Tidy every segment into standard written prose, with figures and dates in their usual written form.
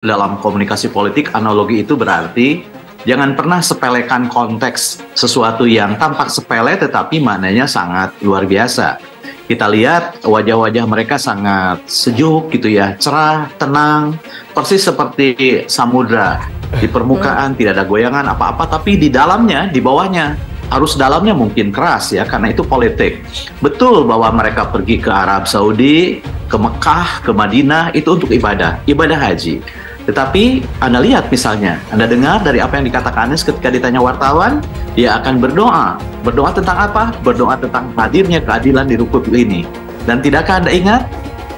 Dalam komunikasi politik, analogi itu berarti jangan pernah sepelekan konteks sesuatu yang tampak sepele tetapi maknanya sangat luar biasa. Kita lihat wajah-wajah mereka sangat sejuk gitu ya, cerah, tenang, persis seperti samudra. Di permukaan tidak ada goyangan apa-apa, tapi di dalamnya, di bawahnya, arus dalamnya mungkin keras ya, karena itu politik. Betul bahwa mereka pergi ke Arab Saudi, ke Mekah, ke Madinah, itu untuk ibadah haji. Tetapi Anda lihat misalnya, Anda dengar dari apa yang dikatakan Anies ketika ditanya wartawan, dia akan berdoa. Berdoa tentang apa? Berdoa tentang hadirnya keadilan di Republik ini. Dan tidakkah Anda ingat?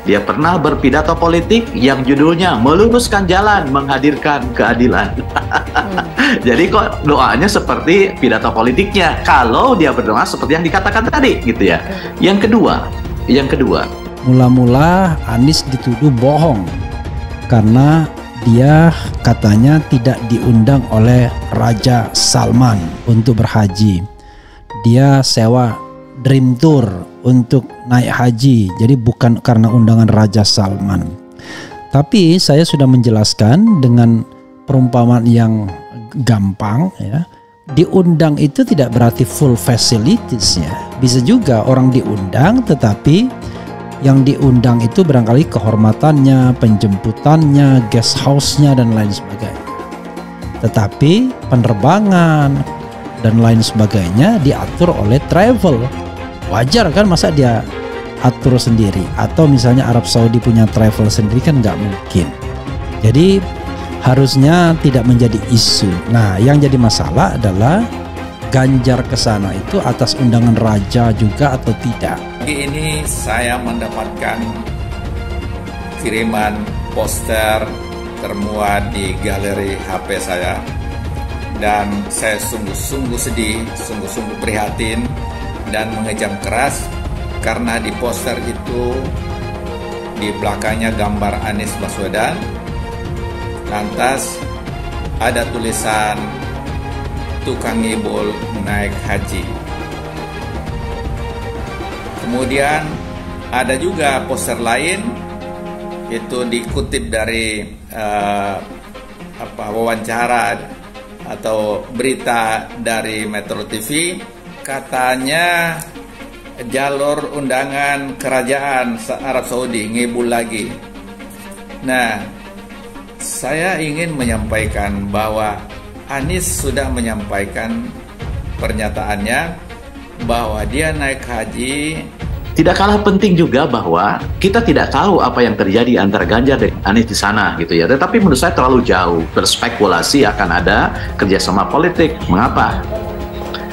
Dia pernah berpidato politik yang judulnya meluruskan jalan menghadirkan keadilan. Jadi kok doanya seperti pidato politiknya kalau dia berdoa seperti yang dikatakan tadi gitu ya. Yang kedua. Mula-mula Anies dituduh bohong karena dia katanya tidak diundang oleh Raja Salman untuk berhaji. Dia sewa Dream Tour untuk naik haji, jadi bukan karena undangan Raja Salman. Tapi saya sudah menjelaskan dengan perumpamaan yang gampang ya. Diundang itu tidak berarti full facilities ya. Bisa juga orang diundang tetapi yang diundang itu barangkali kehormatannya, penjemputannya, guest house-nya dan lain sebagainya. Tetapi penerbangan dan lain sebagainya diatur oleh travel. Wajar kan, masa dia atur sendiri? Atau misalnya Arab Saudi punya travel sendiri, kan nggak mungkin. Jadi harusnya tidak menjadi isu. Nah, yang jadi masalah adalah Ganjar ke sana itu atas undangan raja juga atau tidak. Pagi ini saya mendapatkan kiriman poster termuat di galeri HP saya, dan saya sungguh-sungguh sedih, sungguh-sungguh prihatin dan mengejam keras karena di poster itu di belakangnya gambar Anies Baswedan, lantas ada tulisan tukang ngibul naik haji. Kemudian ada juga poster lain, itu dikutip dari wawancara atau berita dari Metro TV, katanya jalur undangan kerajaan Arab Saudi ngibul lagi. Nah, saya ingin menyampaikan bahwa Anies sudah menyampaikan pernyataannya bahwa dia naik haji. Tidak kalah penting juga bahwa kita tidak tahu apa yang terjadi antara Ganjar dan Anies di sana gitu ya. Tetapi menurut saya terlalu jauh berspekulasi akan ada kerjasama politik. Mengapa?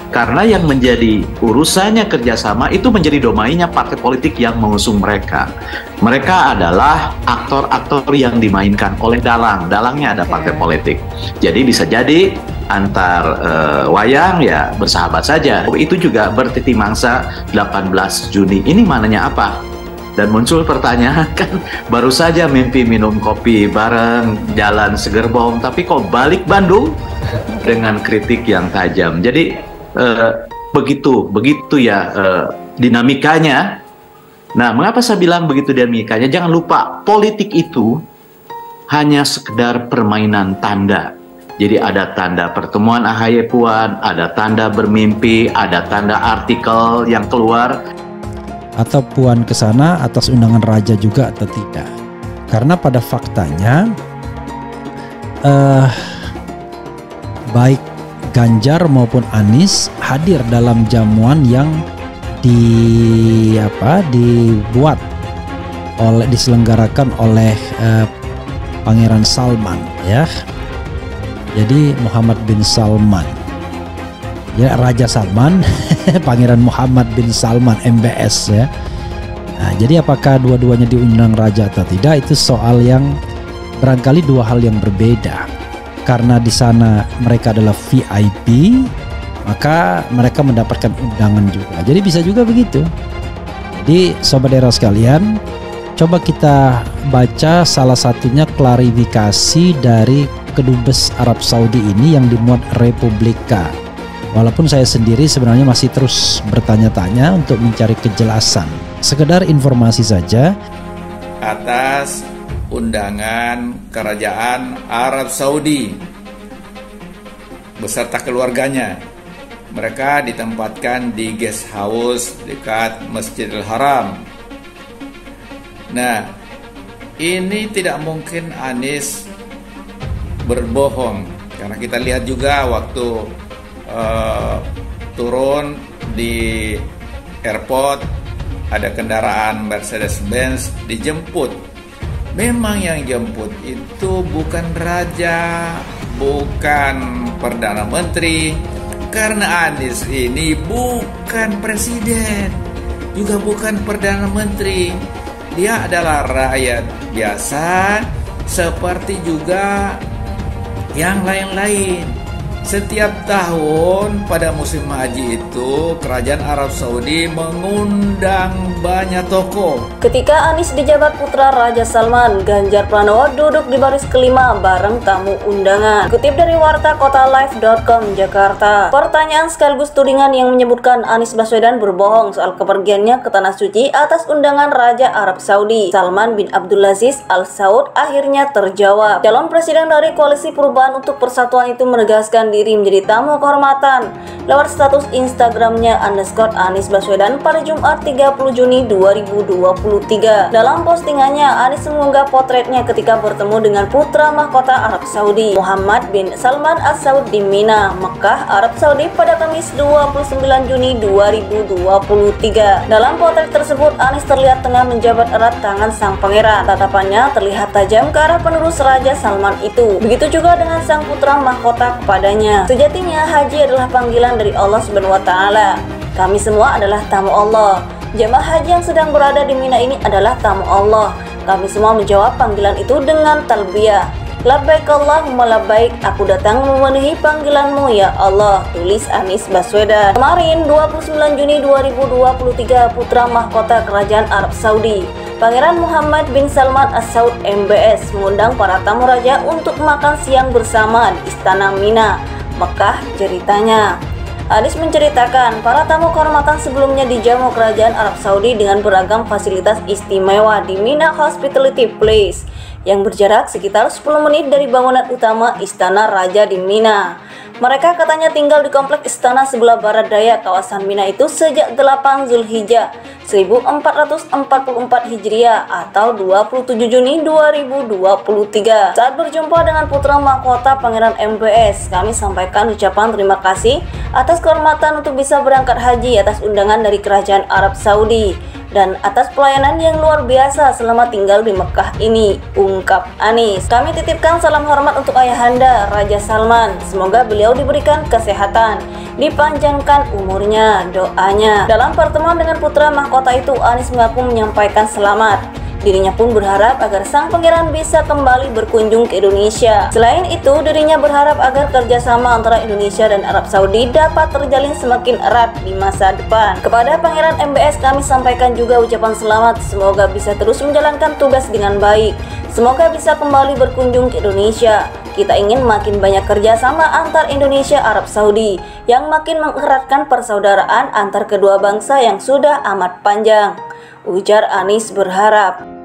Karena yang menjadi urusannya kerjasama itu menjadi domainnya partai politik yang mengusung mereka. Mereka adalah aktor-aktor yang dimainkan oleh dalangnya ada partai politik. Jadi bisa jadi antar wayang ya bersahabat saja. Itu juga bertiti mangsa 18 Juni. Ini mananya apa? Dan muncul pertanyaan, kan baru saja mimpi minum kopi bareng, jalan segerbong, tapi kok balik Bandung dengan kritik yang tajam. Jadi begitu ya dinamikanya. Nah, mengapa saya bilang begitu dinamikanya? Jangan lupa, politik itu hanya sekedar permainan tanda. Jadi ada tanda pertemuan AHY Puan, ada tanda bermimpi, ada tanda artikel yang keluar. Atau Puan ke sana atas undangan raja juga atau tidak. Karena pada faktanya baik Ganjar maupun Anies hadir dalam jamuan yang diselenggarakan oleh Pangeran Salman ya. Jadi Muhammad bin Salman ya, Raja Salman Pangeran Muhammad bin Salman MBS ya. Nah, jadi apakah dua-duanya diundang raja atau tidak, itu soal yang barangkali dua hal yang berbeda. Karena di sana mereka adalah VIP, maka mereka mendapatkan undangan juga. Jadi bisa juga begitu. Jadi sobat era sekalian, coba kita baca salah satunya klarifikasi dari Kedubes Arab Saudi ini yang dimuat Republika. Walaupun saya sendiri sebenarnya masih terus bertanya-tanya untuk mencari kejelasan. Sekedar informasi saja. Atas undangan kerajaan Arab Saudi beserta keluarganya. Mereka ditempatkan di guest house dekat Masjidil Haram. Nah, ini tidak mungkin Anies berbohong, karena kita lihat juga waktu turun di airport ada kendaraan Mercedes-Benz dijemput. Memang yang jemput itu bukan raja, bukan perdana menteri, karena Anies ini bukan presiden, juga bukan perdana menteri. Dia adalah rakyat biasa seperti juga yang lain-lain. Setiap tahun pada musim haji itu kerajaan Arab Saudi mengundang banyak tokoh. Ketika Anies dijabat putra Raja Salman, Ganjar Pranowo duduk di baris kelima bareng tamu undangan. Kutip dari warta kotalive.com Jakarta. Pertanyaan sekaligus tudingan yang menyebutkan Anies Baswedan berbohong soal kepergiannya ke Tanah Suci atas undangan Raja Arab Saudi Salman bin Abdulaziz Al Saud akhirnya terjawab. Calon presiden dari Koalisi Perubahan untuk Persatuan itu menegaskan diri menjadi tamu kehormatan lewat status Instagramnya _Anies Baswedan pada Jumat 30 Juni 2023. Dalam postingannya, Anies mengunggah potretnya ketika bertemu dengan putra mahkota Arab Saudi Muhammad bin Salman Al Saud di Mina, Mekah, Arab Saudi pada Kamis 29 Juni 2023. Dalam potret tersebut, Anies terlihat tengah menjabat erat tangan sang pangeran. Tatapannya terlihat tajam ke arah penerus Raja Salman itu. Begitu juga dengan sang putra mahkota kepadanya. Sejatinya haji adalah panggilan dari Allah Subhanahu wa taala. Kami semua adalah tamu Allah. Jemaah haji yang sedang berada di Mina ini adalah tamu Allah. Kami semua menjawab panggilan itu dengan talbiyah. Labbaik Allahumma labbaik, aku datang memenuhi panggilanmu ya Allah, tulis Anies Baswedan. Kemarin 29 Juni 2023, putra mahkota kerajaan Arab Saudi Pangeran Muhammad bin Salman Al Saud MBS mengundang para tamu raja untuk makan siang bersama di Istana Mina, Mekah. Ceritanya, Anies menceritakan para tamu kehormatan sebelumnya dijamu kerajaan Arab Saudi dengan beragam fasilitas istimewa di Mina Hospitality Place yang berjarak sekitar 10 menit dari bangunan utama Istana Raja di Mina. Mereka katanya tinggal di kompleks istana sebelah barat daya kawasan Mina itu sejak 8 Zulhijjah 1444 Hijriah atau 27 Juni 2023. Saat berjumpa dengan putra mahkota Pangeran MBS, kami sampaikan ucapan terima kasih atas kehormatan untuk bisa berangkat haji atas undangan dari Kerajaan Arab Saudi dan atas pelayanan yang luar biasa selama tinggal di Mekah ini, ungkap Anies. Kami titipkan salam hormat untuk ayahanda Raja Salman. Semoga beliau diberikan kesehatan, dipanjangkan umurnya, doanya. Dalam pertemuan dengan putra mahkota itu, Anies mengaku menyampaikan selamat. Dirinya pun berharap agar sang pangeran bisa kembali berkunjung ke Indonesia. Selain itu, dirinya berharap agar kerjasama antara Indonesia dan Arab Saudi dapat terjalin semakin erat di masa depan. Kepada Pangeran MBS kami sampaikan juga ucapan selamat. Semoga bisa terus menjalankan tugas dengan baik. Semoga bisa kembali berkunjung ke Indonesia. Kita ingin makin banyak kerjasama antar Indonesia Arab Saudi yang makin mengeratkan persaudaraan antar kedua bangsa yang sudah amat panjang, ujar Anies berharap.